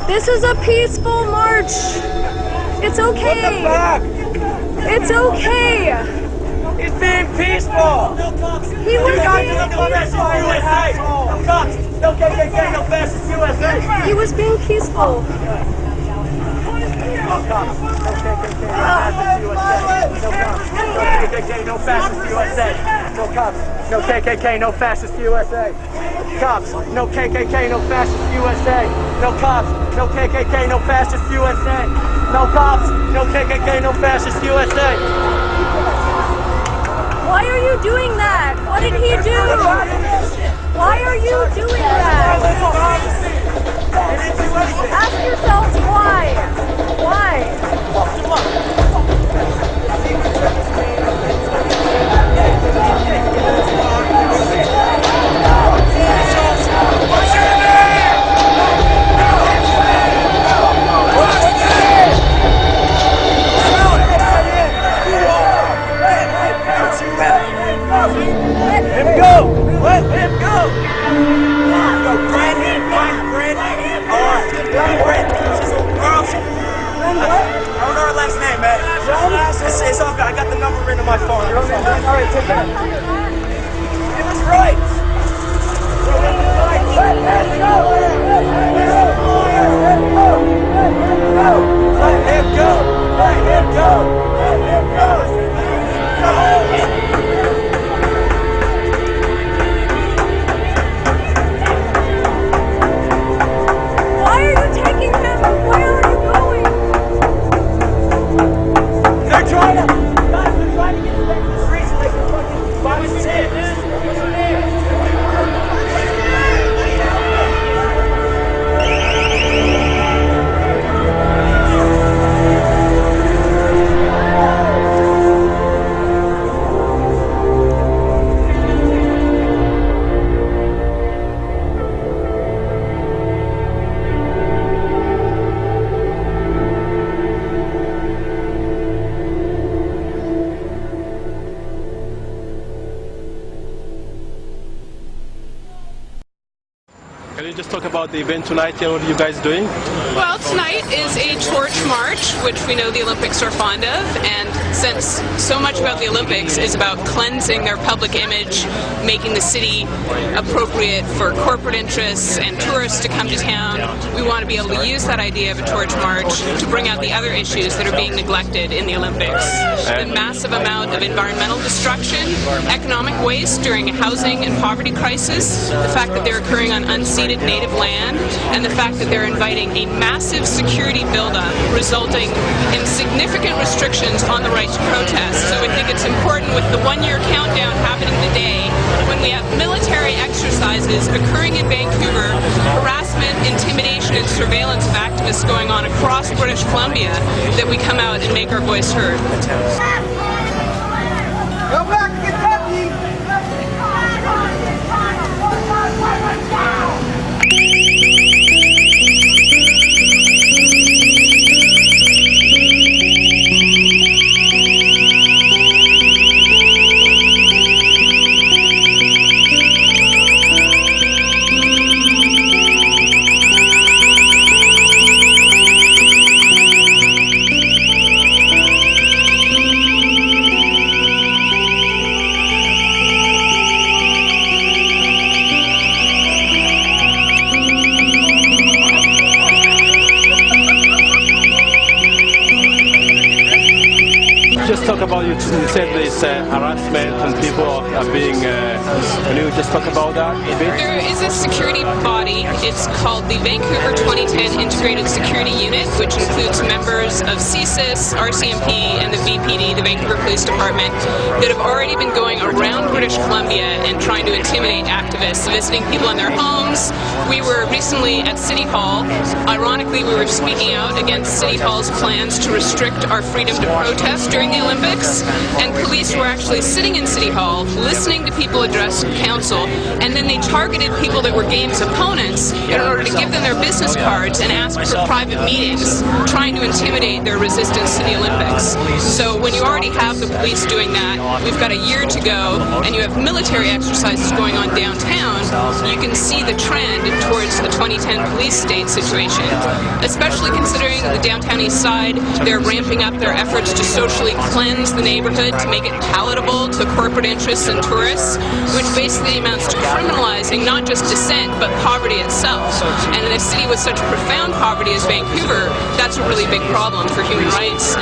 This is a peaceful march. It's okay. What the fuck? It's okay. He's being peaceful. He was being No cops, no KKK, no fascist USA. He was being peaceful. No cops, no KKK, no fascist USA. No cops, no KKK, no fascist USA. Cops, no KKK, no fascist USA. No cops, no KKK, no fascist USA. No cops, no KKK, no fascist USA. Why are you doing that? What did he do? Why are you doing that? Ask yourselves why. Why? Let him go! Let him go! Go, Brent! Find Brent! Brent! I don't know her last name, man. It's all good. I got the number written on my phone. Alright, take care. It was right! Let him go! Let him go! Let him go! Let him go! Let him go! Why are you taking him? Where are you going? They're trying to get back to the streets so they can fucking find you just talk about the event tonight here? What are you guys doing? Well, tonight is a torch march, which we know the Olympics are fond of, and since so much about the Olympics is about cleansing their public image, making the city appropriate for corporate interests and tourists to come to town, we want to be able to use that idea of a torch march to bring out the other issues that are being neglected in the Olympics. The massive amount of environmental destruction, economic waste during a housing and poverty crisis, the fact that they're occurring on unceded native land, and the fact that they're inviting a massive security buildup resulting in significant restrictions on the right to protest. So we think it's important with the one-year countdown happening today, when we have military exercises occurring in Vancouver, harassment, intimidation, and surveillance of activists going on across British Columbia, that we come out and make our voice heard. Go back to Kentucky! Just talk about, you said this harassment and people are being, can you just talk about that a bit? There is a security body. It's called the Vancouver 2010 Integrated Security Unit, which includes members of CSIS, RCMP, and the VPD, the Vancouver Police Department, that have already been going around British Columbia and trying to intimidate activists, visiting people in their homes. We were recently at City Hall. Ironically, we were speaking out against City Hall's plans to restrict our freedom to protest during the Olympics, and police were actually sitting in City Hall listening to people address council, and then they targeted people that were Games opponents in order to give them their business cards and ask for private meetings, trying to intimidate their resistance to the Olympics. So when you already have the police doing that, we've got a year to go, and you have military exercises going on downtown, you can see the trend towards the 2010 police state situation. Especially considering the downtown east side, they're ramping up their efforts to socially cleanse the neighborhood, to make it palatable to corporate interests and tourists, which basically amounts to criminalizing not just dissent, but poverty itself. And in a city with such profound poverty as Vancouver, that's a really big problem for human rights.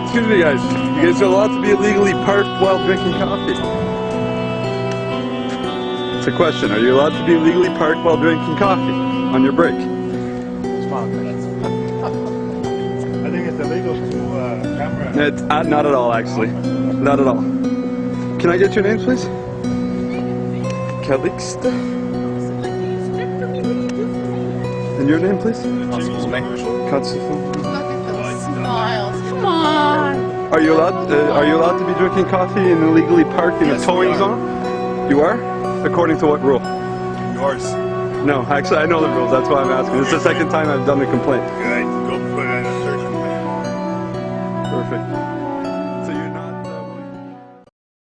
Excuse me guys, you guys are allowed to be illegally parked while drinking coffee. It's a question, are you allowed to be illegally parked while drinking coffee on your break? I think it's illegal to camera. It's, not at all actually, not at all. Can I get your name please? Calixte? And your name please? Katsufu. Come on. Are you allowed to be drinking coffee and illegally parked in a towing zone? You are? According to what rule? Yours. No, actually I know the rules, that's why I'm asking. This is the second time I've done the complaint. Good.